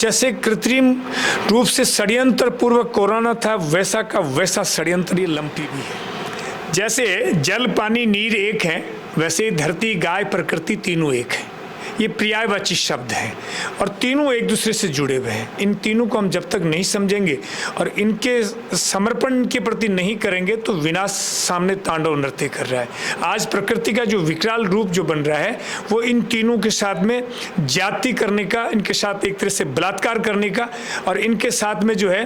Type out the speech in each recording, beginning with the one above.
जैसे कृत्रिम रूप से षड्यंत्र पूर्वक कोरोना था, वैसा का वैसा षड्यंत्र ये लंपी भी है। जैसे जल पानी नीर एक है, वैसे ही धरती गाय प्रकृति तीनों एक है। ये पर्यायवाची शब्द हैं और तीनों एक दूसरे से जुड़े हुए हैं। इन तीनों को हम जब तक नहीं समझेंगे और इनके समर्पण के प्रति नहीं करेंगे तो विनाश सामने तांडव नृत्य कर रहा है। आज प्रकृति का जो विकराल रूप जो बन रहा है वो इन तीनों के साथ में जाति करने का, इनके साथ एक तरह से बलात्कार करने का और इनके साथ में जो है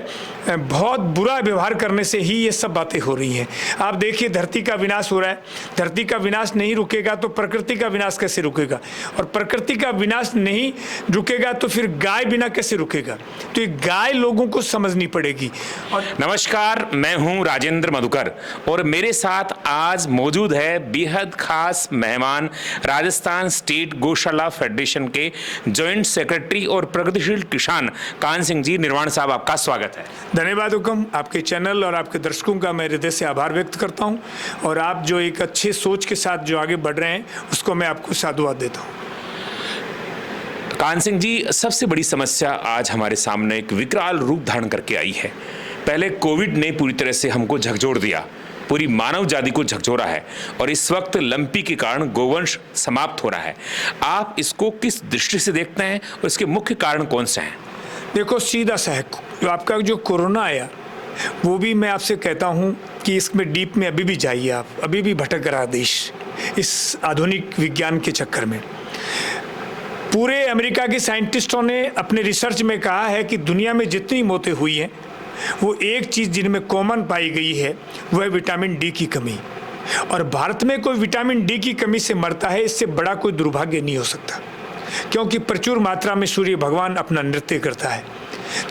बहुत बुरा व्यवहार करने से ही ये सब बातें हो रही हैं। आप देखिए धरती का विनाश हो रहा है, धरती का विनाश नहीं रुकेगा तो प्रकृति का विनाश कैसे रुकेगा, और प्रकृति का विनाश नहीं रुकेगा तो फिर गाय बिना कैसे रुकेगा। तो ये गाय लोगों को समझनी पड़ेगी। नमस्कार, मैं हूं राजेंद्र मधुकर और मेरे साथ आज मौजूद है बेहद खास मेहमान, राजस्थान स्टेट गौशाला फेडरेशन के जॉइंट सेक्रेटरी और प्रगतिशील किसान कान सिंह जी। निर्वाण साहब, आपका स्वागत है। धन्यवाद हुकम। आपके चैनल और आपके दर्शकों का मैं हृदय से आभार व्यक्त करता हूं और आप जो एक अच्छे सोच के साथ जो आगे बढ़ रहे हैं उसको मैं आपको साधुवाद देता हूं। कान सिंह जी, सबसे बड़ी समस्या आज हमारे सामने एक विकराल रूप धारण करके आई है। पहले कोविड ने पूरी तरह से हमको झकझोर दिया, पूरी मानव जाति को झकझोरा है और इस वक्त लंपी के कारण गोवंश समाप्त हो रहा है। आप इसको किस दृष्टि से देखते हैं और इसके मुख्य कारण कौन से हैं? देखो, सीधा सा है, आपका जो कोरोना आया वो भी मैं आपसे कहता हूं कि इसमें डीप में अभी भी जाइए। आप अभी भी भटक रहा देश इस आधुनिक विज्ञान के चक्कर में। पूरे अमेरिका के साइंटिस्टों ने अपने रिसर्च में कहा है कि दुनिया में जितनी मौतें हुई हैं वो एक चीज़ जिनमें कॉमन पाई गई है वो है विटामिन डी की कमी। और भारत में कोई विटामिन डी की कमी से मरता है, इससे बड़ा कोई दुर्भाग्य नहीं हो सकता, क्योंकि प्रचुर मात्रा में सूर्य भगवान अपना नृत्य करता है।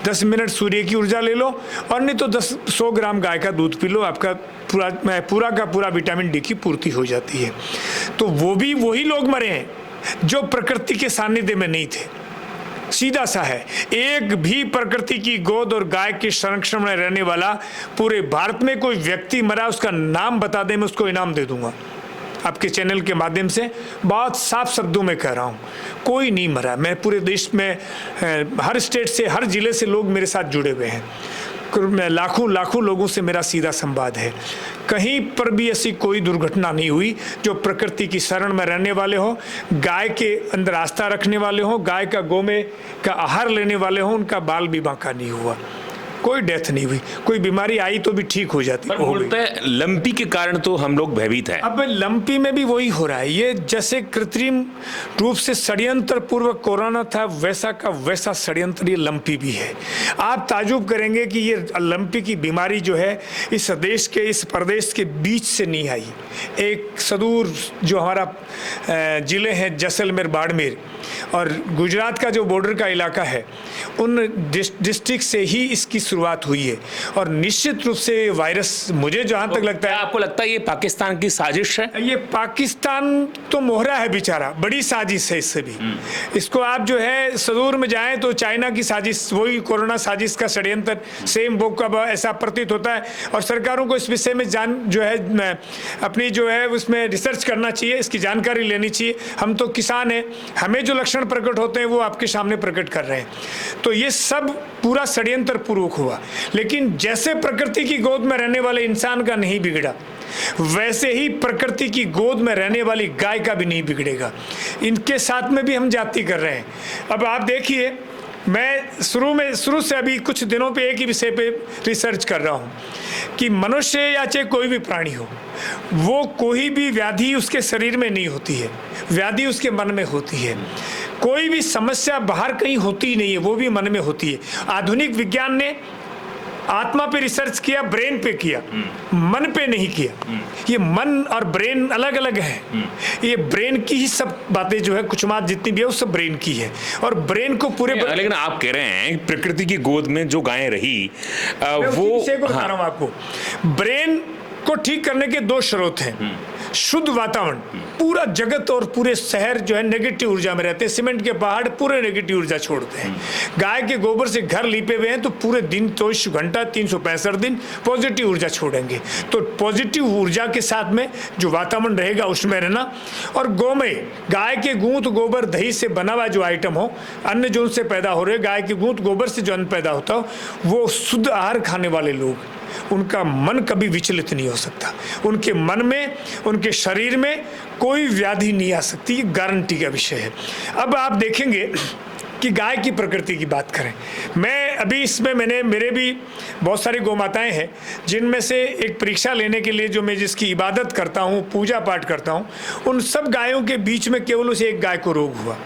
10 मिनट सूर्य की ऊर्जा ले लो और नहीं तो 100 ग्राम गाय का दूध पी लो, आपका पूरा का पूरा विटामिन डी की पूर्ति हो जाती है। तो वो भी वही लोग मरे हैं जो प्रकृति के सानिध्य में नहीं थे। सीधा सा है, एक भी प्रकृति की गोद और गाय के संरक्षण में रहने वाला पूरे भारत में कोई व्यक्ति मरा, उसका नाम बता दे, मैं उसको इनाम दे दूंगा। आपके चैनल के माध्यम से बहुत साफ शब्दों में कह रहा हूँ, कोई नहीं मरा। मैं पूरे देश में हर स्टेट से, हर जिले से लोग मेरे साथ जुड़े हुए हैं। लाखों लोगों से मेरा सीधा संवाद है। कहीं पर भी ऐसी कोई दुर्घटना नहीं हुई जो प्रकृति की शरण में रहने वाले हो, गाय के अंदर आस्था रखने वाले हो, गाय का गोमे का आहार लेने वाले हो, उनका बाल भी बांका नहीं हुआ, कोई डेथ नहीं हुई। कोई बीमारी आई तो भी ठीक हो जाती है। लंपी के कारण तो हम लोग भयभीत हैं। अब लंपी में भी वही हो रहा है। ये जैसे कृत्रिम रूप से षड्यंत्र पूर्वक कोरोना था, वैसा का वैसा षड्यंत्र ये लंपी भी है। आप ताजुब करेंगे कि ये लंपी की बीमारी जो है इस देश के, इस प्रदेश के बीच से नहीं आई। एक सुदूर जो हमारा जिले हैं जैसलमेर, बाड़मेर और गुजरात का जो बॉर्डर का इलाका है, उन डिस्ट्रिक्ट से ही इसकी शुरुआत हुई है। और निश्चित रूप से वायरस, मुझे जहां तक लगता है, आपको लगता है ये पाकिस्तान की साजिश है? ये पाकिस्तान तो मोहरा है बेचारा, बड़ी साजिश है इससे भी। इसको आप जो है सुदूर में जाएं तो चाइना की साजिश, वही कोरोना साजिश का षड्यंत्र सेम वो कब ऐसा प्रतीत होता है। और सरकारों को इस विषय में जो है अपनी जो है उसमें रिसर्च करना चाहिए, इसकी जानकारी लेनी चाहिए। हम तो किसान हैं, हमें जो लक्षण प्रकट होते हैं वो आपके सामने प्रकट कर रहे हैं। तो ये सब पूरा षड्यंत्र पूर्वक हुआ। लेकिन जैसे प्रकृति की गोद में रहने वाले इंसान का नहीं बिगड़ा, वैसे ही प्रकृति की गोद में रहने वाली गाय का भी नहीं बिगड़ेगा। इनके साथ में भी हम जाति कर रहे हैं। अब आप देखिए, मैं शुरू से अभी कुछ दिनों पे एक ही विषय पे रिसर्च कर रहा हूँ कि मनुष्य या चाहे कोई भी प्राणी हो, वो कोई भी व्याधि उसके शरीर में नहीं होती है, व्याधि उसके मन में होती है। कोई भी समस्या बाहर कहीं होती ही नहीं है, वो भी मन में होती है। आधुनिक विज्ञान ने आत्मा पे रिसर्च किया, ब्रेन पे किया, मन पे नहीं किया। ये मन और ब्रेन अलग अलग है। ये ब्रेन की ही सब बातें जो है, कुछ मात जितनी भी है वो सब ब्रेन की है। और ब्रेन को पूरे लेकिन आप कह रहे हैं प्रकृति की गोद में जो गायें रही, वो बता रहा हूं आपको। ब्रेन को ठीक करने के 2 स्रोत हैं। शुद्ध वातावरण, पूरा जगत और पूरे शहर जो है नेगेटिव ऊर्जा में रहते हैं। सीमेंट के पहाड़ पूरे नेगेटिव ऊर्जा छोड़ते हैं। गाय के गोबर से घर लीपे हुए हैं तो पूरे दिन 24 घंटा 365 दिन पॉजिटिव ऊर्जा छोड़ेंगे। तो पॉजिटिव ऊर्जा के साथ में जो वातावरण रहेगा उसमें रहना। और गोमय, गाय के गूंत गोबर दही से बना हुआ जो आइटम हो, अन्न जो उनसे पैदा हो रहे, गाय के गूंत गोबर से जो अन्न पैदा होता हो, वो शुद्ध आहार खाने वाले लोग, उनका मन कभी विचलित नहीं हो सकता। उनके मन में, उनके शरीर में कोई व्याधि नहीं आ सकती, ये गारंटी का विषय है। अब आप देखेंगे कि गाय की प्रकृति की बात करें, मैं अभी इसमें मेरे भी बहुत सारी गौ माताएं हैं जिनमें से एक परीक्षा लेने के लिए जो मैं जिसकी इबादत करता हूँ, पूजा पाठ करता हूँ, उन सब गायों के बीच में केवल उसे एक गाय को रोग हुआ।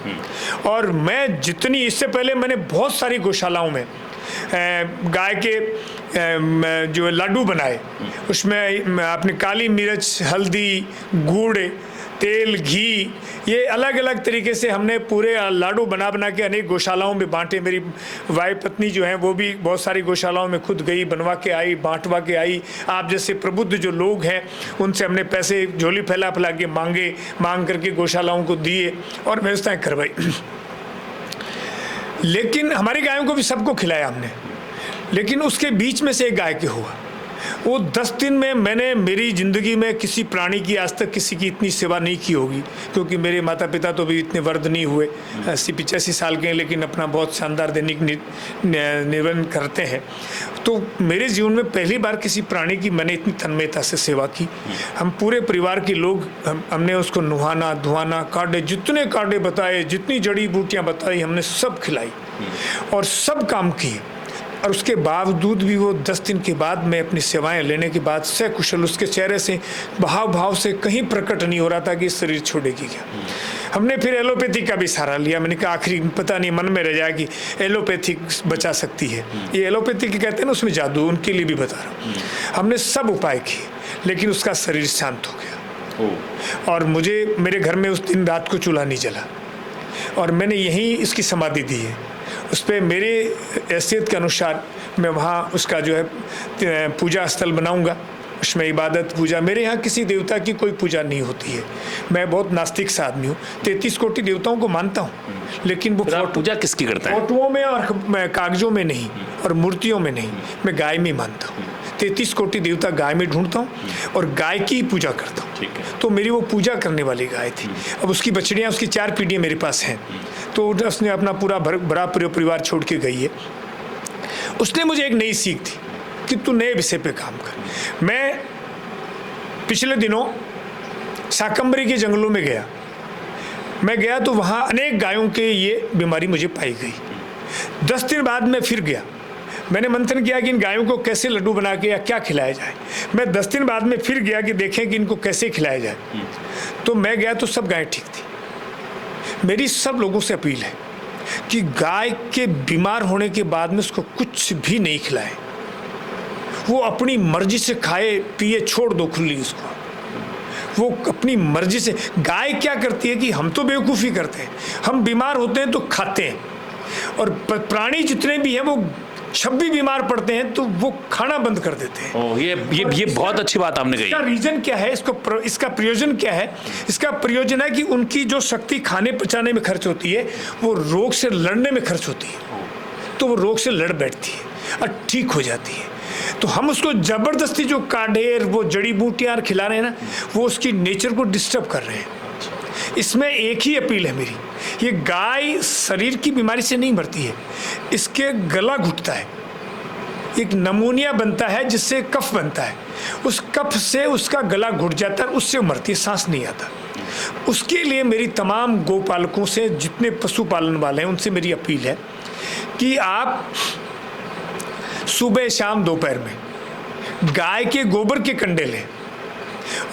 और मैं जितनी, इससे पहले मैंने बहुत सारी गौशालाओं में गाय के जो लड्डू बनाए, उसमें आपने काली मिर्च, हल्दी, गुड़, तेल, घी, ये अलग अलग तरीके से हमने पूरे लाडू बना बना के अनेक गौशालाओं में बांटे। मेरी वाइफ पत्नी जो है वो भी बहुत सारी गौशालाओं में खुद गई, बनवा के आई, बांटवा के आई। आप जैसे प्रबुद्ध जो लोग हैं उनसे हमने पैसे झोली फैला फैला के मांग करके गौशालाओं को दिए और व्यवस्थाएं करवाई। लेकिन हमारी गायों को भी सबको खिलाया हमने, लेकिन उसके बीच में से एक गाय के हुआ। वो 10 दिन में मैंने मेरी ज़िंदगी में किसी प्राणी की आज तक किसी की इतनी सेवा नहीं की होगी, क्योंकि मेरे माता पिता तो भी इतने वृद्ध नहीं हुए, 80-85 साल के हैं, लेकिन अपना बहुत शानदार दैनिक निर्वहन करते हैं। तो मेरे जीवन में पहली बार किसी प्राणी की मैंने इतनी तन्मयता से सेवा की। हम पूरे परिवार के लोग हमने उसको नुहाना धुआना, काढ़े, जितने काढ़े बताए, जितनी जड़ी बूटियाँ बताई, हमने सब खिलाई और सब काम किए। और उसके बावजूद भी वो 10 दिन के बाद मैं अपनी सेवाएं लेने के बाद सकुशल, उसके चेहरे से भाव से कहीं प्रकट नहीं हो रहा था कि शरीर छोड़ेगी क्या। हमने फिर एलोपैथी का भी सहारा लिया। मैंने कहा आखिरी पता नहीं मन में रह जाए कि एलोपैथी बचा सकती है। ये एलोपैथी की कहते हैं ना, उसमें जादू, उनके लिए भी बता रहा हूँ। हमने सब उपाय किए, लेकिन उसका शरीर शांत हो गया। और मुझे मेरे घर में उस दिन रात को चूल्हा नहीं जला और मैंने यहीं इसकी समाधि दी है। उस पर मेरे हैसियत के अनुसार मैं वहाँ उसका जो है पूजा स्थल बनाऊंगा, उसमें इबादत पूजा। मेरे यहाँ किसी देवता की कोई पूजा नहीं होती है। मैं बहुत नास्तिक सा आदमी हूँ, 33 कोटि देवताओं को मानता हूँ, लेकिन वो पूजा किसकी करता है? फोटोओं में और कागजों में नहीं और मूर्तियों में नहीं, मैं गाय में मानता हूँ। 33 कोटि देवता गाय में ढूंढता हूँ और गाय की पूजा करता हूँ। तो मेरी वो पूजा करने वाली गाय थी। अब उसकी बछड़ियाँ, उसकी 4 पीढ़ियाँ मेरे पास हैं। तो उसने अपना पूरा बड़ा परिवार छोड़ के गई है। उसने मुझे एक नई सीख दी कि तू नए विषय पे काम कर। मैं पिछले दिनों शाकंभरी के जंगलों में गया। मैं गया तो वहाँ अनेक गायों के ये बीमारी मुझे पाई गई। 10 दिन बाद मैं फिर गया। मैंने मंथन किया कि इन गायों को कैसे लड्डू बना के या क्या खिलाया जाए। मैं 10 दिन बाद में फिर गया कि देखें कि इनको कैसे खिलाया जाए। तो मैं गया तो सब गायें ठीक थी। मेरी सब लोगों से अपील है कि गाय के बीमार होने के बाद में उसको कुछ भी नहीं खिलाए। वो अपनी मर्जी से खाए पिए, छोड़ दो खुली उसको। वो अपनी मर्जी से। गाय क्या करती है कि हम तो बेवकूफ़ी करते हैं, हम बीमार होते हैं तो खाते हैं, और प्राणी जितने भी हैं वो जब भी बीमार पड़ते हैं तो वो खाना बंद कर देते हैं। ओह, ये बहुत अच्छी बात आपने कही। इसका रीजन क्या है, इसका प्रयोजन क्या है? इसका प्रयोजन है कि उनकी जो शक्ति खाने पचाने में खर्च होती है वो रोग से लड़ने में खर्च होती है। तो वो रोग से लड़ बैठती है और ठीक हो जाती है। तो हम उसको जबरदस्ती जो काढ़े, वो जड़ी बूटियाँ खिला रहे हैं ना, वो उसकी नेचर को डिस्टर्ब कर रहे हैं। इसमें एक ही अपील है मेरी, ये गाय शरीर की बीमारी से नहीं मरती है, इसके गला घुटता है, एक नमूनिया बनता है जिससे कफ बनता है, उस कफ से उसका गला घुट जाता है, उससे मरती है, सांस नहीं आता। उसके लिए मेरी तमाम गोपालकों से, जितने पशुपालन वाले हैं उनसे मेरी अपील है कि आप सुबह शाम दोपहर में गाय के गोबर के कंडे लें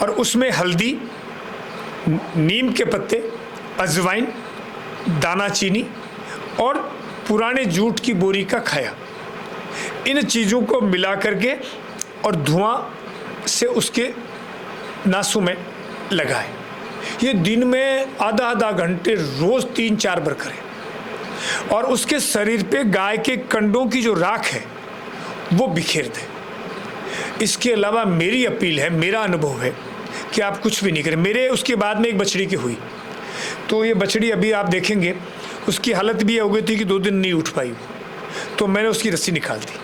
और उसमें हल्दी, नीम के पत्ते, अजवाइन, दाना चीनी और पुराने जूट की बोरी का खाया, इन चीज़ों को मिला करके और धुआं से उसके नासों में लगाएं। ये दिन में आधा घंटे रोज़ 3-4 बार करें और उसके शरीर पे गाय के कंडों की जो राख है वो बिखेर दें। इसके अलावा मेरी अपील है, मेरा अनुभव है कि आप कुछ भी नहीं करें। मेरे उसके बाद में एक बछड़ी की हुई, तो ये बछड़ी अभी आप देखेंगे उसकी हालत भी हो गई थी कि 2 दिन नहीं उठ पाई, तो मैंने उसकी रस्सी निकाल दी।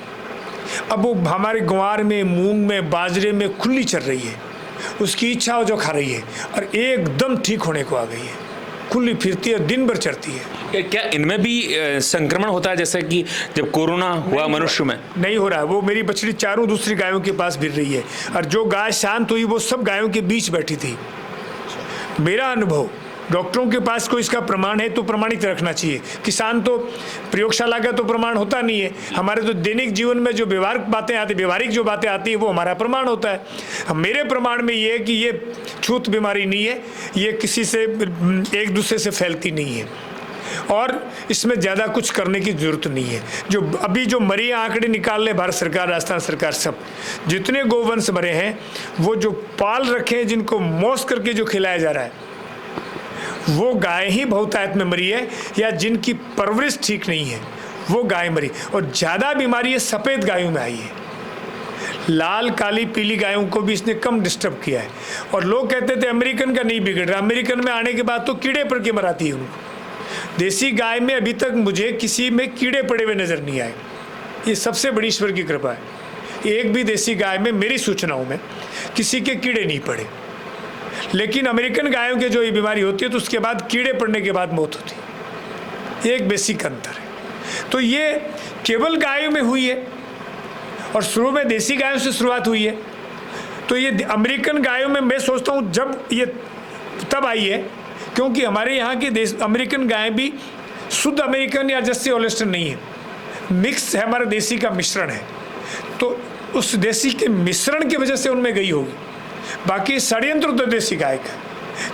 अब वो हमारे ग्वार में, मूंग में, बाजरे में खुली चल रही है, उसकी इच्छा हो जो खा रही है और एकदम ठीक होने को आ गई है, खुली फिरती है, दिन भर चढ़ती है। क्या इनमें भी संक्रमण होता है जैसे कि जब कोरोना हुआ मनुष्य में? नहीं हो रहा है। वो मेरी बछड़ी चारों दूसरी गायों के पास फिर रही है और जो गाय शांत हुई वो सब गायों के बीच बैठी थी। मेरा अनुभव, डॉक्टरों के पास कोई इसका प्रमाण है तो प्रमाणित रखना चाहिए। किसान तो प्रयोगशाला का तो प्रमाण होता नहीं है, हमारे तो दैनिक जीवन में जो व्यवहारिक जो बातें आती है वो हमारा प्रमाण होता है। मेरे प्रमाण में ये है कि ये छूत बीमारी नहीं है, ये किसी से एक दूसरे से फैलती नहीं है और इसमें ज़्यादा कुछ करने की जरूरत नहीं है। जो अभी जो मरी आंकड़े निकाल ले भारत सरकार, राजस्थान सरकार, सब जितने गोवंश मरे हैं वो जो पाल रखे हैं, जिनको मौस करके जो खिलाया जा रहा है, वो गाय ही बहुतायत में मरी है या जिनकी परवरिश ठीक नहीं है वो गाय मरी। और ज़्यादा बीमारी ये सफ़ेद गायों में आई है, लाल काली पीली गायों को भी इसने कम डिस्टर्ब किया है। और लोग कहते थे अमेरिकन का नहीं बिगड़ रहा, अमेरिकन में आने के बाद तो कीड़े पड़ के मराती है उनको। देसी गाय में अभी तक मुझे किसी में कीड़े पड़े हुए नज़र नहीं आए, ये सबसे बड़ी ईश्वर की कृपा है। एक भी देसी गाय में मेरी सूचनाओं में किसी के कीड़े नहीं पड़े। लेकिन अमेरिकन गायों के जो ये बीमारी होती है तो उसके बाद कीड़े पड़ने के बाद मौत होती है, एक बेसिक अंतर है। तो ये केवल गायों में हुई है और शुरू में देसी गायों से शुरुआत हुई है। तो ये अमेरिकन गायों में मैं सोचता हूँ जब ये तब आई है क्योंकि हमारे यहाँ की अमेरिकन गायें भी शुद्ध अमेरिकन या जर्सी होल्स्टाइन नहीं है, मिक्स है, हमारा देसी का मिश्रण है। तो उस देसी के मिश्रण की वजह से उनमें गई होगी, बाकी षड्यंत्र तो देसी गाय का,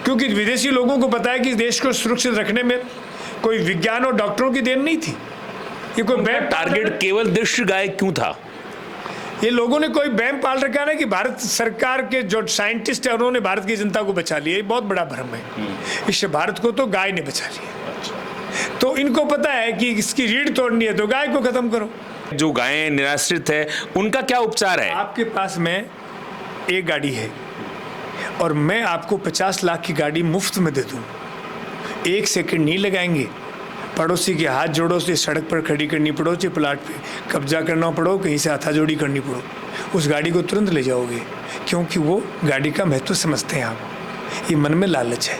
क्योंकि विदेशी लोगों को पता है कि देश को सुरक्षित रखने में कोई विज्ञान और डॉक्टरों की देन नहीं थी। ये कोई बैम टारगेट केवल देशी गाय क्यों था? ये लोगों ने कोई बैम पाल रखा ना कि भारत सरकार के जो साइंटिस्ट है उन्होंने भारत की जनता को बचा लिया, ये बहुत बड़ा भ्रम है। इससे भारत को तो गाय ने बचा लिया। तो इनको पता है कि इसकी रीढ़ तोड़नी है तो गाय को खत्म करो। जो गायें निराश्रित है उनका क्या उपचार है? आपके पास में एक गाड़ी है और मैं आपको 50 लाख की गाड़ी मुफ्त में दे दूँ, 1 सेकंड नहीं लगाएंगे। पड़ोसी के हाथ जोड़ो से सड़क पर खड़ी करनी पड़ो, चाहे प्लाट पे कब्जा करना पड़ो, कहीं से हाथाजोड़ी करनी पड़ो, उस गाड़ी को तुरंत ले जाओगे, क्योंकि वो गाड़ी का महत्व समझते हैं आप। ये मन में लालच है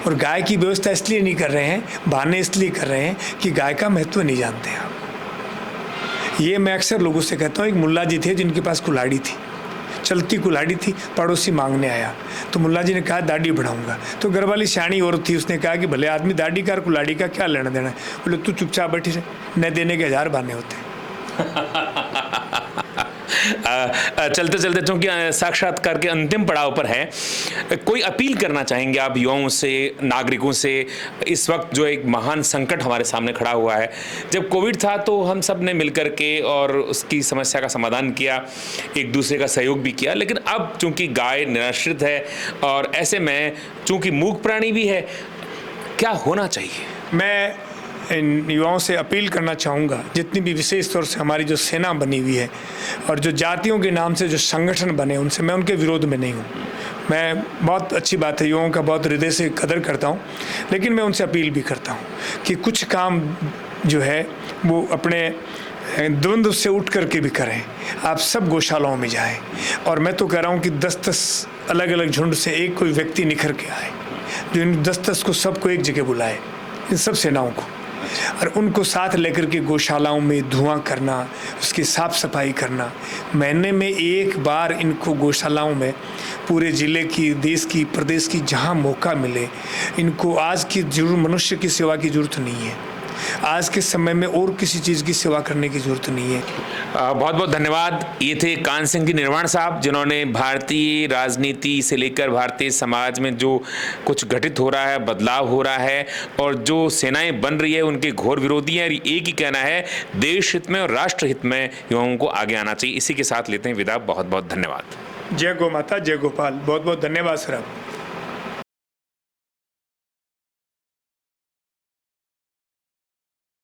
और गाय की व्यवस्था इसलिए नहीं कर रहे हैं, बहाने इसलिए कर रहे हैं कि गाय का महत्व नहीं जानते हैं आप। ये मैं अक्सर लोगों से कहता हूँ, एक मुल्ला जी थे जिनके पास कुल्हाड़ी थी, चलती कुल्हाड़ी थी, पड़ोसी मांगने आया तो मुल्ला जी ने कहा दाढ़ी बढ़ाऊंगा। तो घर वाली सियाणी औरत थी, उसने कहा कि भले आदमी दाढ़ी का और कुल्हाड़ी का क्या लेना देना है। बोले तू चुपचाप बैठी रहे, न देने के 1000 बहाने होते चलते चलते चूंकि साक्षात्कार के अंतिम पड़ाव पर है, कोई अपील करना चाहेंगे आप युवाओं से, नागरिकों से? इस वक्त जो एक महान संकट हमारे सामने खड़ा हुआ है, जब कोविड था तो हम सब ने मिलकर के और उसकी समस्या का समाधान किया, एक दूसरे का सहयोग भी किया, लेकिन अब चूंकि गाय निराश्रित है और ऐसे में चूंकि मूक प्राणी भी है, क्या होना चाहिए? मैं इन युवाओं से अपील करना चाहूँगा, जितनी भी विशेष तौर से हमारी जो सेना बनी हुई है और जो जातियों के नाम से जो संगठन बने, उनसे मैं उनके विरोध में नहीं हूँ। मैं बहुत अच्छी बात है, युवाओं का बहुत हृदय से कदर करता हूँ, लेकिन मैं उनसे अपील भी करता हूँ कि कुछ काम जो है वो अपने द्वंद्व से उठ करके भी करें। आप सब गौशालाओं में जाएं और मैं तो कह रहा हूँ कि 10-10 अलग अलग झुंड से एक कोई व्यक्ति निखर के आए, जो इन 10-10 को सबको एक जगह बुलाए, इन सब सेनाओं को, और उनको साथ लेकर के गौशालाओं में धुआं करना, उसकी साफ सफाई करना। महीने में 1 बार इनको गौशालाओं में पूरे ज़िले की, देश की, प्रदेश की, जहां मौका मिले, इनको आज की जरूर मनुष्य की सेवा की जरूरत नहीं है, आज के समय में और किसी चीज़ की सेवा करने की जरूरत नहीं है। बहुत बहुत धन्यवाद। ये थे कान सिंह जी निर्वाण साहब, जिन्होंने भारतीय राजनीति से लेकर भारतीय समाज में जो कुछ घटित हो रहा है, बदलाव हो रहा है और जो सेनाएं बन रही है उनके घोर विरोधी हैं। एक ही कहना है, देश हित में और राष्ट्र हित में युवाओं को आगे आना चाहिए। इसी के साथ लेते हैं विदा। बहुत बहुत धन्यवाद। जय गौ माता, जय गोपाल। बहुत बहुत धन्यवाद सर आप।